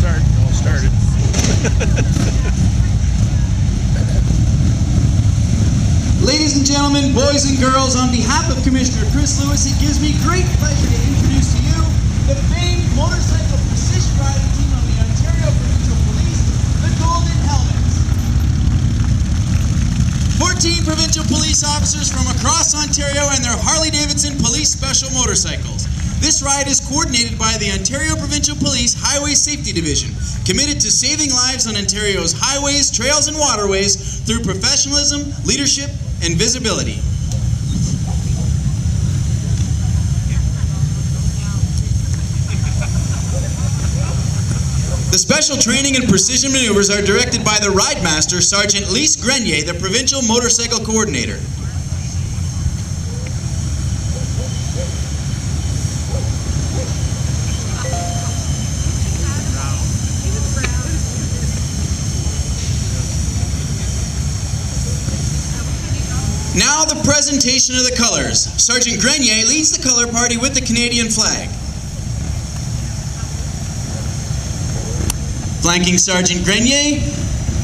all started. Ladies and gentlemen, boys and girls, on behalf of Commissioner Chris Lewis, it gives me great pleasure to introduce to you the famed motorcycle precision riding team of the Ontario Provincial Police, the Golden Helmets. 14 provincial police officers from across Ontario and their Harley-Davidson police special motorcycles. This ride is coordinated by the Ontario Provincial Police Highway Safety Division, committed to saving lives on Ontario's highways, trails, and waterways through professionalism, leadership, and visibility. The special training and precision maneuvers are directed by the Ride Master, Sergeant Lise Grenier, the Provincial Motorcycle Coordinator. Now the presentation of the colors. Sergeant Grenier leads the color party with the Canadian flag. Flanking Sergeant Grenier,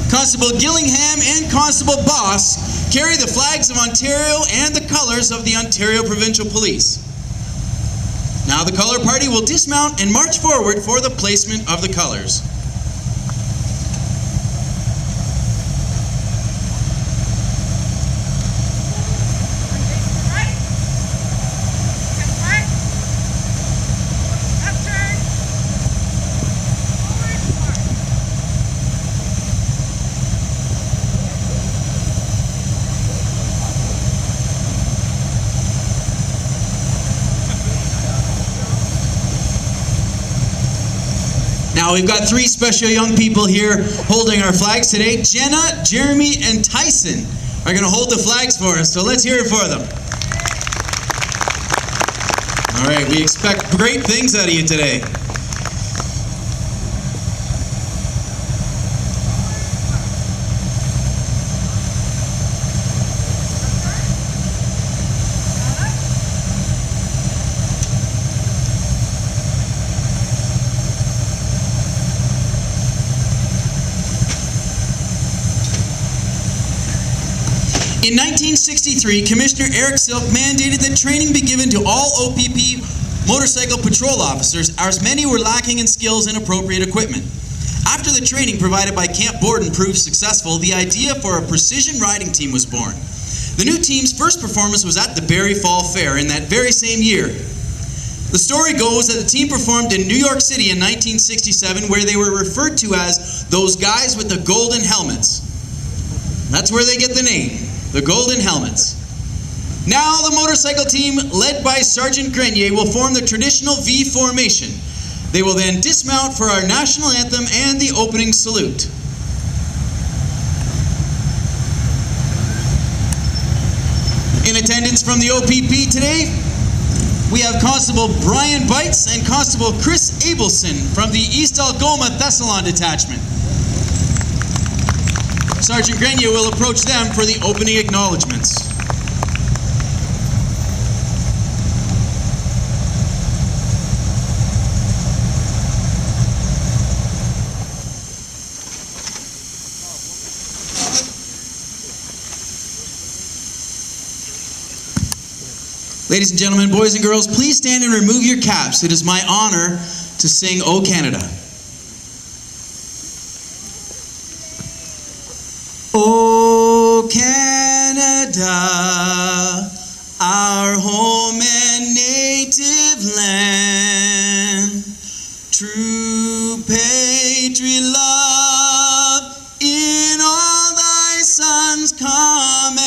Constable Gillingham and Constable Boss carry the flags of Ontario and the colors of the Ontario Provincial Police. Now the color party will dismount and march forward for the placement of the colors. Now we've got three special young people here holding our flags today. Jenna, Jeremy, and Tyson are going to hold the flags for us, so let's hear it for them. All right, we expect great things out of you today. In 1963, Commissioner Eric Silk mandated that training be given to all OPP motorcycle patrol officers, as many were lacking in skills and appropriate equipment. After the training provided by Camp Borden proved successful, the idea for a precision riding team was born. The new team's first performance was at the Barrie Fall Fair in that very same year. The story goes that the team performed in New York City in 1967, where they were referred to as those guys with the golden helmets. That's where they get the name. The Golden Helmets. Now the motorcycle team, led by Sergeant Grenier, will form the traditional V formation. They will then dismount for our national anthem and the opening salute. In attendance from the OPP today, we have Constable Brian Bites and Constable Chris Abelson from the East Algoma Thessalon Detachment. Sergeant Grenier will approach them for the opening acknowledgements. Ladies and gentlemen, boys and girls, please stand and remove your caps. It is my honor to sing O Canada. O Canada, our home and native land, true patriot love in all thy sons' command.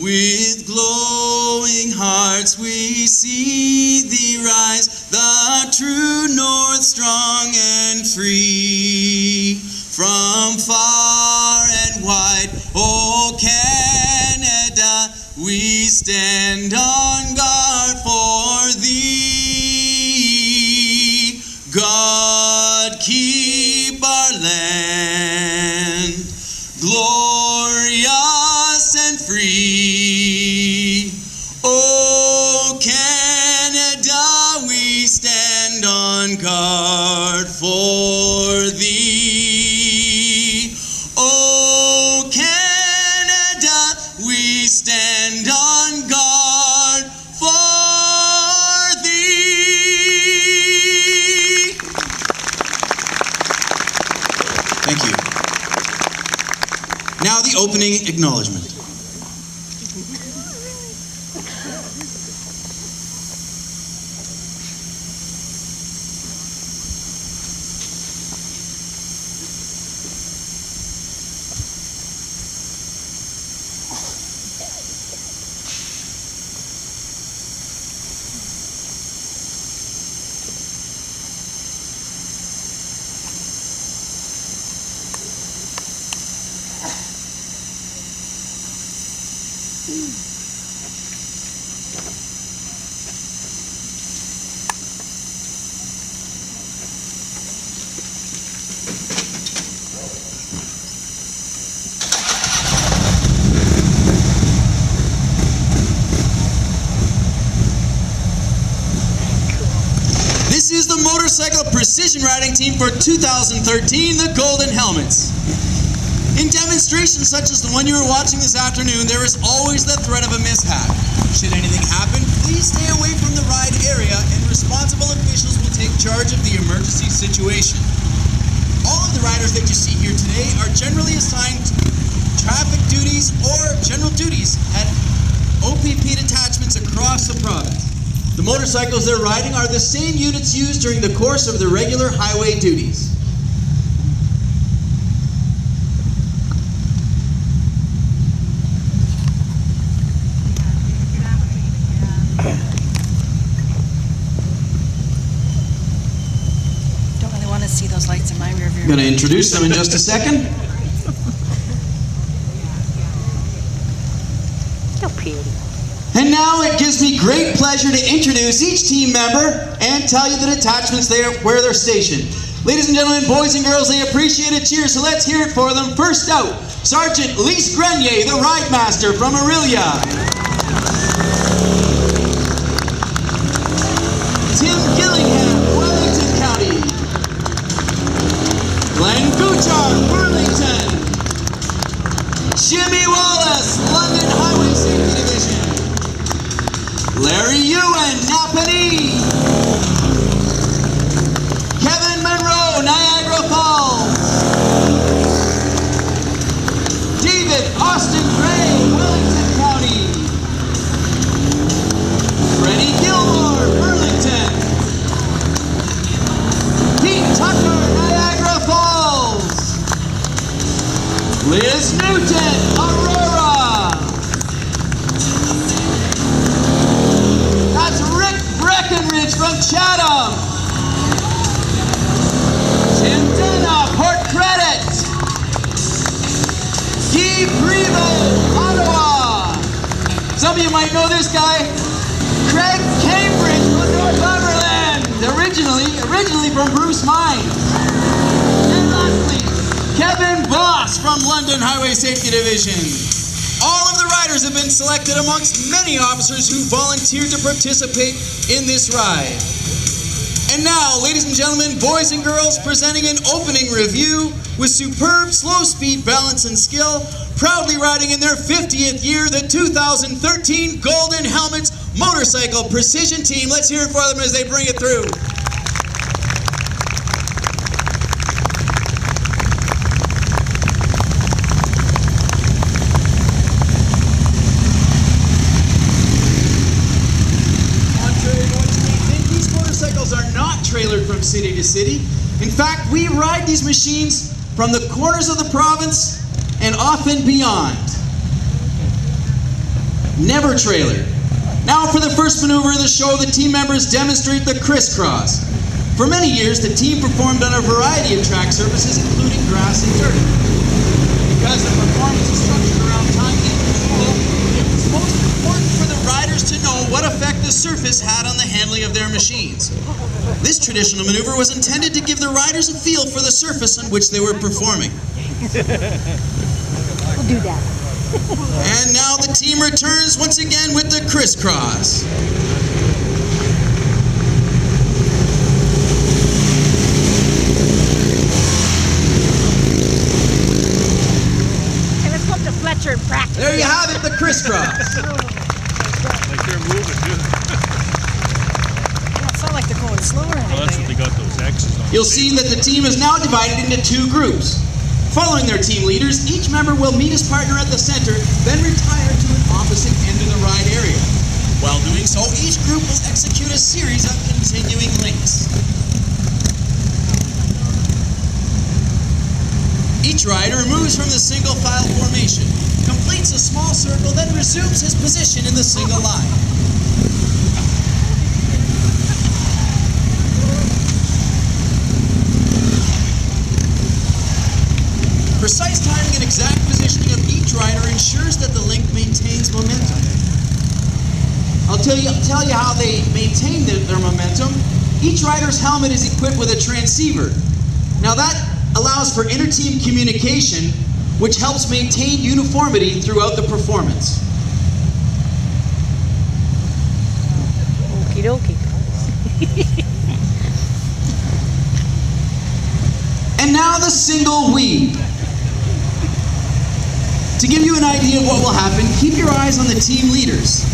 With glowing hearts we see thee rise, the true north strong and free. From far and wide, O Canada, we stand on guard for thee. God keep our land glorious and free. O Canada, we stand on guard. guard for thee. O Canada, we stand on guard for thee. Thank you. Now the opening acknowledgement. This is the motorcycle precision riding team for 2013, the Golden Helmets. In demonstrations such as the one you are watching this afternoon, there is always the threat of a mishap. Should anything happen, please stay away from the ride area and responsible officials will take charge of the emergency situation. All of the riders that you see here today are generally assigned traffic duties or general duties at OPP detachments across the province. The motorcycles they're riding are the same units used during the course of the regular highway duties. Don't really want to see those lights in my rear view. I'm going to introduce them in just a second. So pretty. And now it gives me great pleasure to introduce each team member and tell you the detachments where they're stationed. Ladies and gentlemen, boys and girls, they appreciate a cheer, so let's hear it for them. First out, Sergeant Lise Grenier, the Ride Master from Aurelia. Tim Gillingham, Wellington County. Glenn Guchar, Burlington. Jimmy Wallace, London Highway Safety Division. Larry Ewan, Napanee. Kevin Monroe, Niagara Falls. David Austin Gray, Wellington County. Freddie Gilmore, Burlington. Pete Tucker, Niagara Falls. Liz Newton, Aurora. That's Rick Breckenridge from Chatham. Tim Dana, Port Credit. Guy Privo, Ottawa. Some of you might know this guy. Craig Cambridge from Northumberland. Originally from Bruce Mines. And lastly, Kevin Voss from London Highway Safety Division. All of the riders have been selected amongst many officers who volunteered to participate in this ride. And now, ladies and gentlemen, boys and girls, presenting an opening review with superb slow speed, balance, and skill, proudly riding in their 50th year, the 2013 Golden Helmets Motorcycle Precision Team. Let's hear it for them as they bring it through. Trailered from city to city. In fact, we ride these machines from the corners of the province and often beyond. Never trailered. Now for the first maneuver of the show, the team members demonstrate the crisscross. For many years, the team performed on a variety of track surfaces, including grass and dirt. Because the performance is structured around time and control, it was most important for the riders to know what effect the surface had on the handling of their machines. This traditional maneuver was intended to give the riders a feel for the surface on which they were performing. We'll do that. And now the team returns once again with the crisscross. That's what they got those X's on. You'll see that the team is now divided into two groups. Following their team leaders, each member will meet his partner at the center, then retire to an opposite end of the ride area. While doing so, each group will execute a series of continuing links. Each rider moves from the single file formation, completes a small circle, then resumes his position in the single line. Precise timing and exact positioning of each rider ensures that the link maintains momentum. I'll tell you how they maintain their momentum. Each rider's helmet is equipped with a transceiver. Now that allows for inter-team communication, which helps maintain uniformity throughout the performance. Okie dokie. And now the single weave. To give you an idea of what will happen, keep your eyes on the team leaders.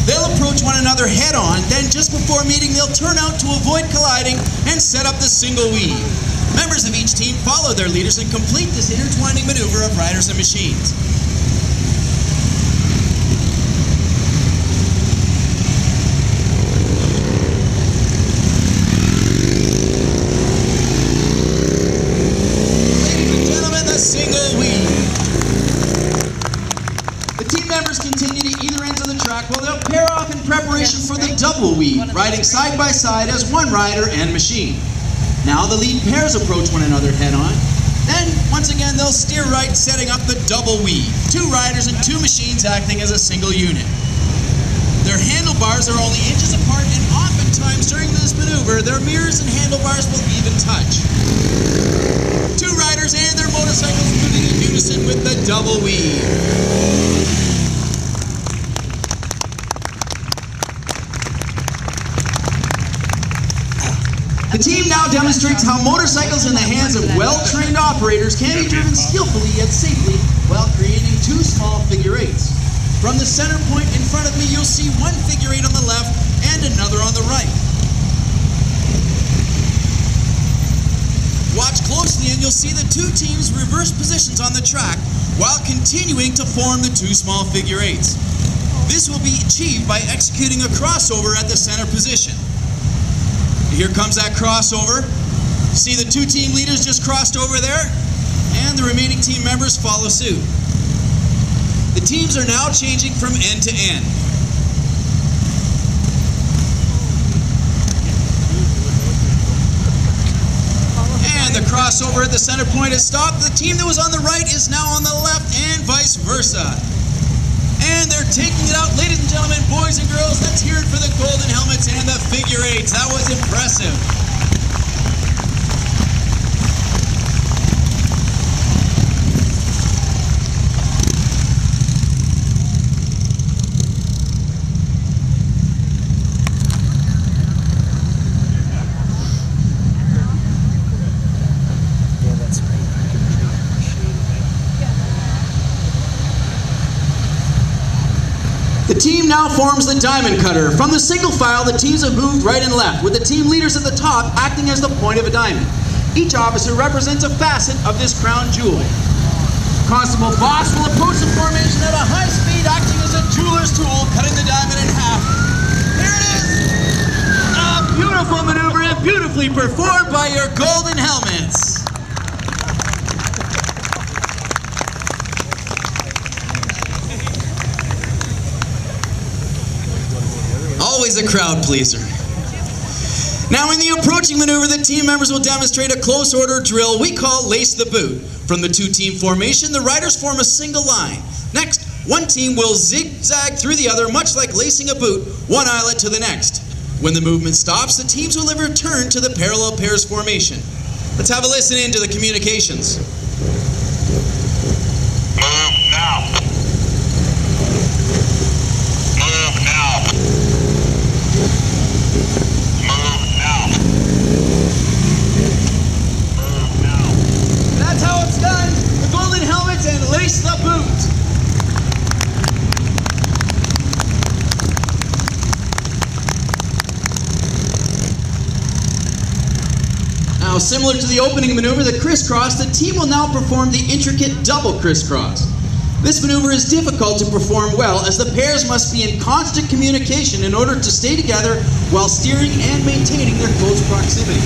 They'll approach one another head-on, then just before meeting, they'll turn out to avoid colliding and set up the single weave. Members of each team follow their leaders and complete this intertwining maneuver of riders and machines. Ladies and gentlemen, the single weave. The team members continue to either ends of the track while they'll pair off in preparation for the double weave, riding side by side as one rider and machine. Now the lead pairs approach one another head-on. Then, once again, they'll steer right, setting up the double weave. Two riders and two machines acting as a single unit. Their handlebars are only inches apart, and oftentimes during this maneuver, their mirrors and handlebars will even touch. Two riders and their motorcycles moving in unison with the double weave. The team now demonstrates how motorcycles in the hands of well-trained operators can be driven skillfully yet safely while creating two small figure eights. From the center point in front of me, you'll see one figure eight on the left and another on the right. Watch closely and you'll see the two teams reverse positions on the track while continuing to form the two small figure eights. This will be achieved by executing a crossover at the center position. Here comes that crossover. See the two team leaders just crossed over there? And the remaining team members follow suit. The teams are now changing from end to end. And the crossover at the center point has stopped. The team that was on the right is now on the left and vice versa. And they're taking it out. Ladies and gentlemen, boys and girls, let's hear it for the golden helmets and the figure eights. That was impressive. The team now forms the diamond cutter. From the single file, the teams have moved right and left, with the team leaders at the top acting as the point of a diamond. Each officer represents a facet of this crown jewel. Constable Boss will approach the formation at a high speed, acting as a jeweler's tool, cutting the diamond in half. Here it is! A beautiful maneuver and beautifully performed by your golden helmets. Always a crowd pleaser. Now in the approaching maneuver, the team members will demonstrate a close order drill we call lace the boot. From the two-team formation, the riders form a single line. Next, one team will zigzag through the other, much like lacing a boot, one eyelet to the next. When the movement stops, the teams will return to the parallel pairs formation. Let's have a listen in to the communications. Move now. Move now. Move now. Move now. That's how it's done. The golden helmets and lace the boot. Now, similar to the opening maneuver, the crisscross, the team will now perform the intricate double crisscross. This maneuver is difficult to perform well as the pairs must be in constant communication in order to stay together while steering and maintaining their close proximity.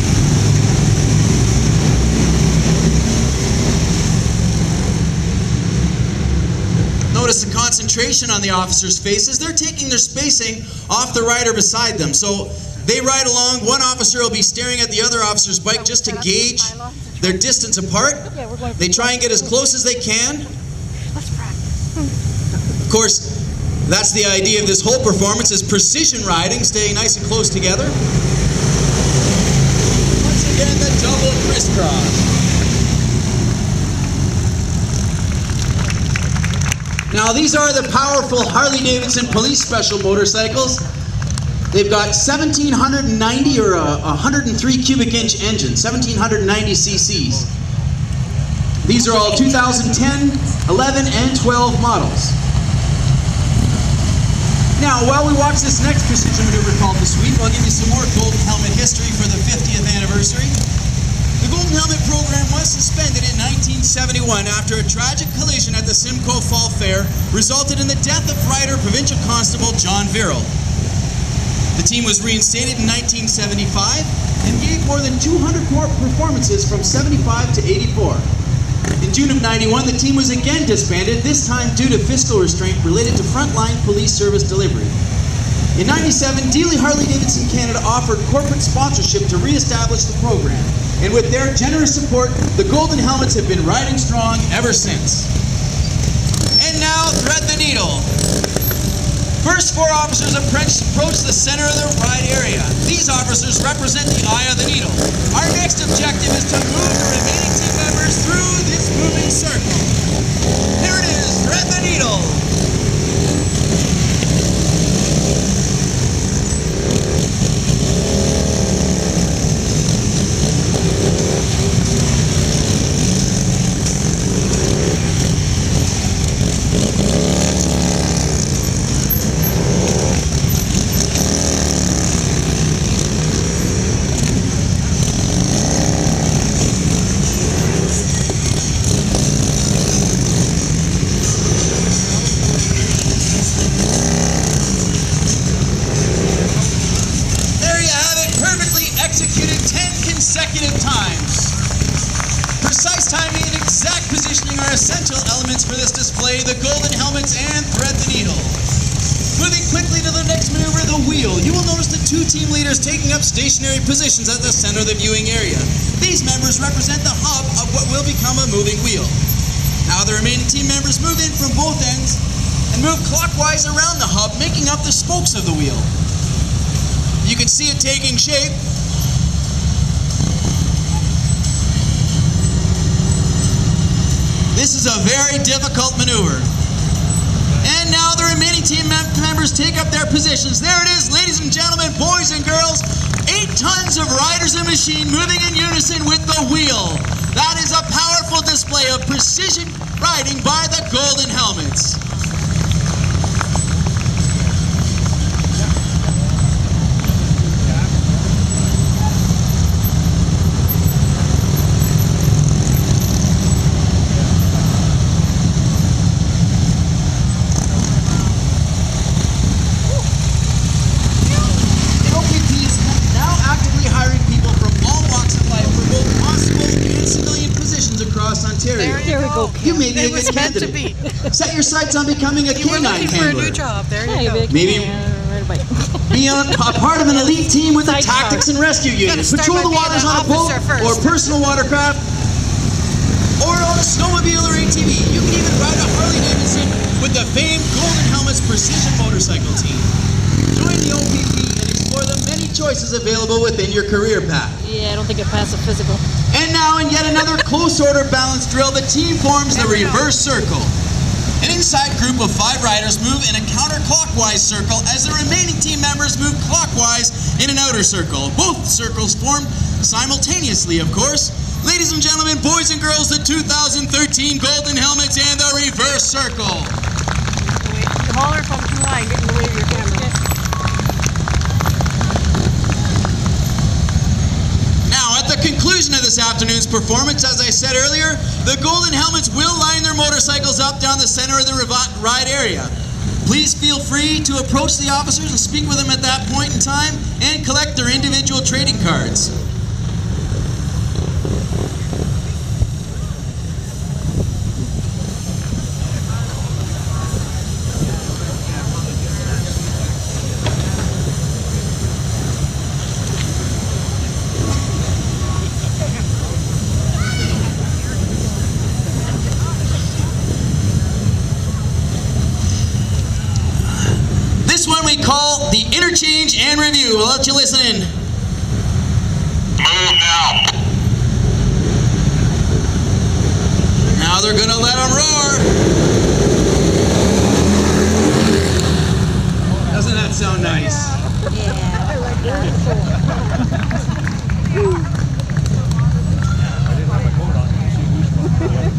Notice the concentration on the officers' faces. They're taking their spacing off the rider beside them. So they ride along, one officer will be staring at the other officer's bike just to gauge their distance apart. They try and get as close as they can. Of course, that's the idea of this whole performance, is precision riding, staying nice and close together. Once again, the double crisscross. Now, these are the powerful Harley-Davidson police special motorcycles. They've got 1,790 or 103 cubic inch engines, 1,790 cc's. These are all 2010, 11, and 12 models. Now, while we watch this next precision maneuver called the sweep, I'll give you some more Golden Helmet history for the 50th anniversary. The Golden Helmet program was suspended in 1971 after a tragic collision at the Simcoe Fall Fair resulted in the death of Rider Provincial Constable John Virrell. The team was reinstated in 1975 and gave more than 200 more performances from 75 to 84. In June of 91, the team was again disbanded, this time due to fiscal restraint related to frontline police service delivery. In 97, Dealey Harley-Davidson Canada offered corporate sponsorship to re-establish the program, and with their generous support, the Golden Helmets have been riding strong ever since. And now, thread the needle. First, 4 officers approach the center of the ride area. These officers represent the eye of the needle. Our next objective is to move the remaining team members through this moving circle. Here it is, thread the needle. Precise timing and exact positioning are essential elements for this display, the Golden Helmets and thread the needle. Moving quickly to the next maneuver, the wheel. You will notice the 2 team leaders taking up stationary positions at the center of the viewing area. These members represent the hub of what will become a moving wheel. Now the remaining team members move in from both ends and move clockwise around the hub, making up the spokes of the wheel. You can see it taking shape. This is a very difficult maneuver. And now the remaining team members take up their positions. There it is, ladies and gentlemen, boys and girls. 8 tons of riders and machine moving in unison with the wheel. That is a powerful display of precision riding by the Golden Helmets. There we go. You may be a good candidate. Set your sights on becoming a canine looking for a handler. new job. There you go. Maybe be a part of an elite team with the tactics and rescue unit. Patrol the waters on a boat or personal watercraft, or on a snowmobile or ATV. You can even ride a Harley-Davidson with the famed Golden Helmets Precision Motorcycle Team. Join the OPP and explore the many choices available within your career path. Yeah, I don't think it passed the physical. And now, in yet another close order balance drill, the team forms the reverse circle. An inside group of 5 riders move in a counterclockwise circle as the remaining team members move clockwise in an outer circle. Both circles form simultaneously, of course. Ladies and gentlemen, boys and girls, the 2013 Golden Helmets and the reverse circle. Wait, holler from too high, get in the way of your camera. Now, at the conclusion of the this afternoon's performance. As I said earlier, the Golden Helmets will line their motorcycles up down the center of the ride area. Please feel free to approach the officers and speak with them at that point in time and collect their individual trading cards. This one we call the interchange and review. We'll let you listen in. Move now. Now they're gonna let them roar. Doesn't that sound nice?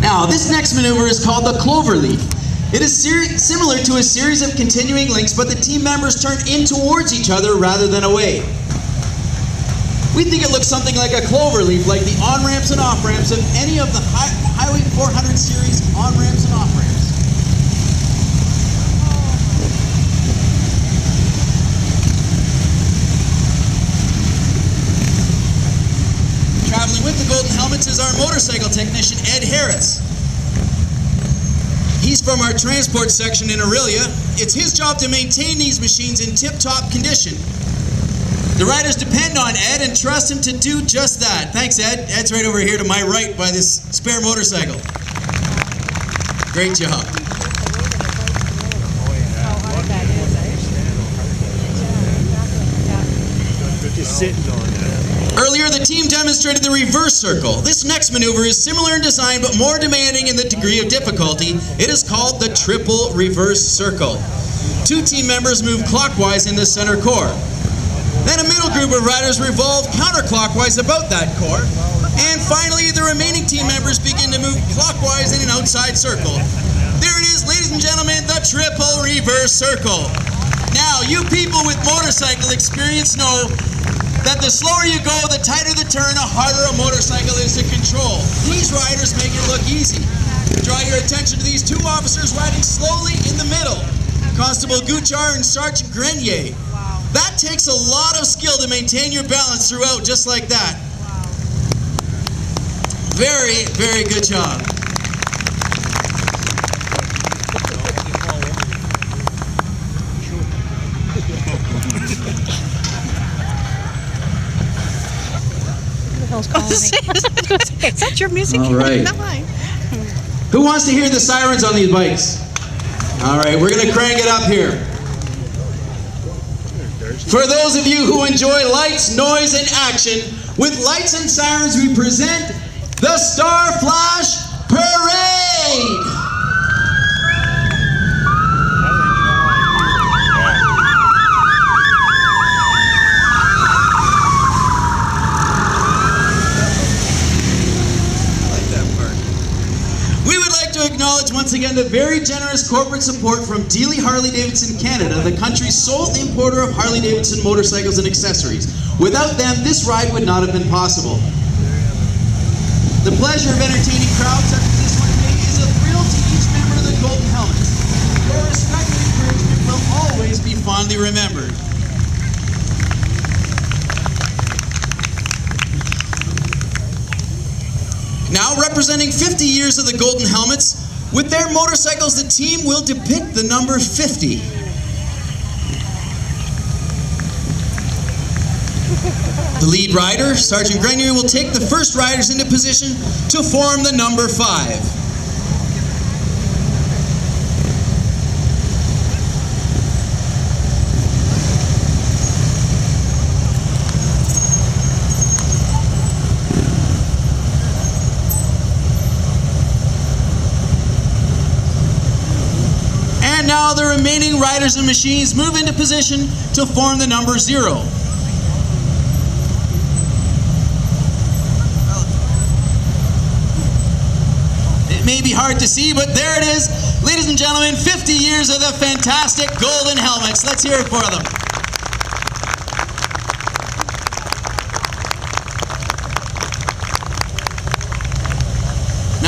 Now, this next maneuver is called the clover leaf. It is similar to a series of continuing links, but the team members turn in towards each other rather than away. We think it looks something like a clover leaf, like the on-ramps and off-ramps of any of the Highway 400 series on-ramps and off-ramps. Traveling with the Golden Helmets is our motorcycle technician, Ed Harris. He's from our transport section in Aurelia. It's his job to maintain these machines in tip-top condition. The riders depend on Ed and trust him to do just that. Thanks, Ed. Ed's right over here to my right by this spare motorcycle. Great job. Just sitting on that. Earlier, the team demonstrated the reverse circle. This next maneuver is similar in design but more demanding in the degree of difficulty. It is called the triple reverse circle. Two team members move clockwise in the center core. Then a middle group of riders revolve counterclockwise about that core. And finally, the remaining team members begin to move clockwise in an outside circle. There it is, ladies and gentlemen, the triple reverse circle. Now, you people with motorcycle experience know that the slower you go, the tighter the turn, the harder a motorcycle is to control. These riders make it look easy. Draw your attention to these two officers riding slowly in the middle, Constable Guchar and Sergeant Grenier. That takes a lot of skill to maintain your balance throughout, just like that. Very, very good job. Is that your music? All right. Not mine. Who wants to hear the sirens on these bikes? All right, we're going to crank it up here. For those of you who enjoy lights, noise, and action, with lights and sirens we present the Star Flash Parade! Acknowledge once again the very generous corporate support from Dealey Harley-Davidson Canada, the country's sole importer of Harley-Davidson motorcycles and accessories. Without them, this ride would not have been possible. The pleasure of entertaining crowds such as this one today is a thrill to each member of the Golden Helmets. Their respect and encouragement will always be fondly remembered. Now, representing 50 years of the Golden Helmets, with their motorcycles, the team will depict the number 50. The lead rider, Sergeant Grenier, will take the first riders into position to form the number 5. And now the remaining riders and machines move into position to form the number 0. It may be hard to see, but there it is. Ladies and gentlemen, 50 years of the fantastic Golden Helmets. Let's hear it for them.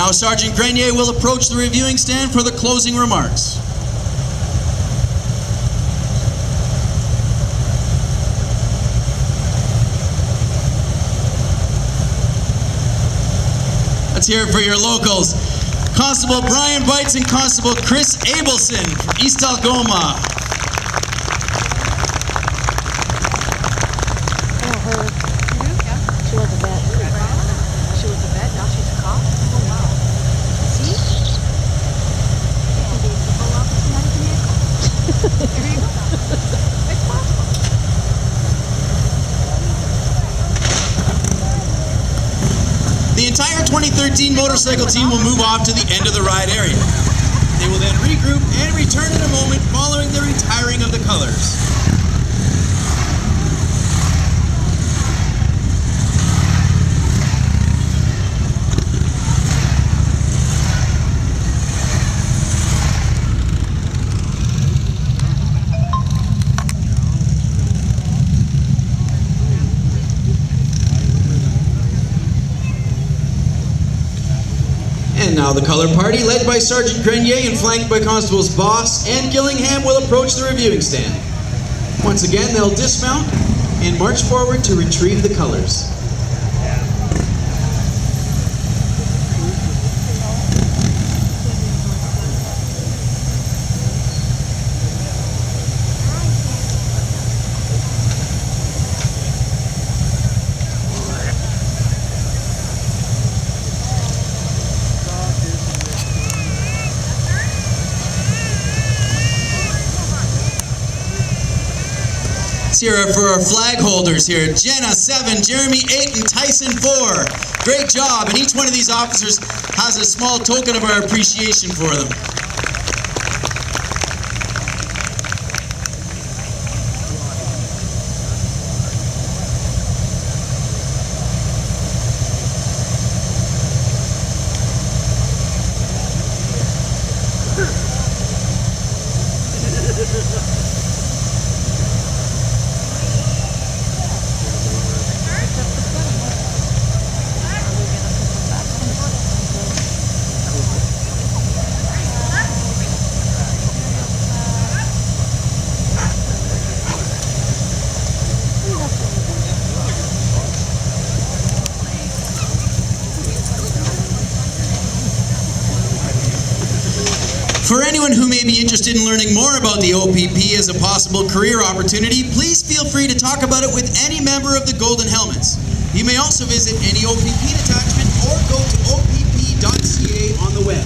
Now Sergeant Grenier will approach the reviewing stand for the closing remarks. Let's hear it for your locals. Constable Brian Bites and Constable Chris Abelson from East Algoma. She was a vet. She was a vet, now she's a cop. Oh wow. See? It can be a simple opportunity. There you go. It's possible. The entire 2013 motorcycle team will move off to the end of the ride area. They will then regroup and return in a moment following the retiring of the colors. And now the color party, led by Sergeant Grenier and flanked by Constables Boss and Gillingham, will approach the reviewing stand. Once again, they'll dismount and march forward to retrieve the colors. Here are for our flag holders here. Jenna, 7, Jeremy, 8, and Tyson, 4. Great job, and each one of these officers has a small token of our appreciation for them. For anyone who may be interested in learning more about the OPP as a possible career opportunity, please feel free to talk about it with any member of the Golden Helmets. You may also visit any OPP detachment or go to opp.ca on the web.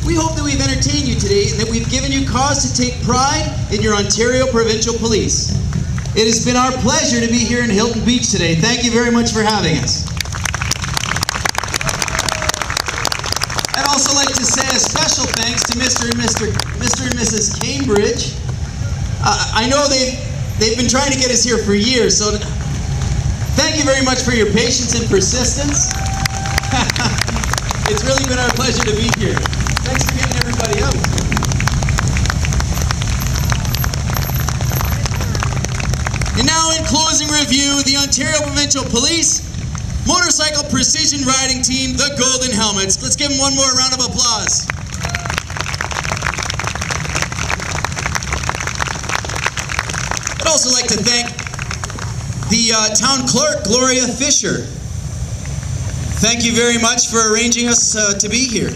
We hope that we've entertained you today and that we've given you cause to take pride in your Ontario Provincial Police. It has been our pleasure to be here in Hilton Beach today. Thank you very much for having us. I'd also like to say a special thanks to Mr. and Mrs. Cambridge. I know they've been trying to get us here for years, so thank you very much for your patience and persistence. It's really been our pleasure to be here. Thanks for getting everybody out. And now in closing review, the Ontario Provincial Police Motorcycle Precision Riding Team, the Golden Helmets. Let's give them one more round of applause. I'd also like to thank the town clerk, Gloria Fisher. Thank you very much for arranging us to be here.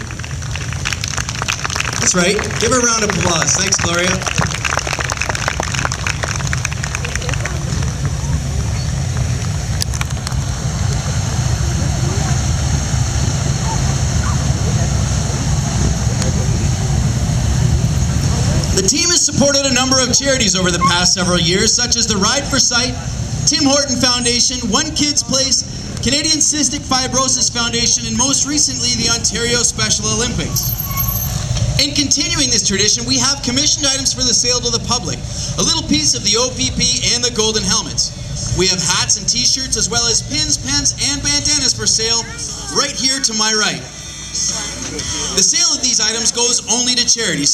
That's right. Give her a round of applause. Thanks, Gloria. The team has supported a number of charities over the past several years, such as the Ride for Sight, Tim Horton Foundation, One Kids Place, Canadian Cystic Fibrosis Foundation, and most recently, the Ontario Special Olympics. In continuing this tradition, we have commissioned items for the sale to the public, a little piece of the OPP and the Golden Helmets. We have hats and t-shirts, as well as pins, pens, and bandanas for sale right here to my right. The sale of these items goes only to charities.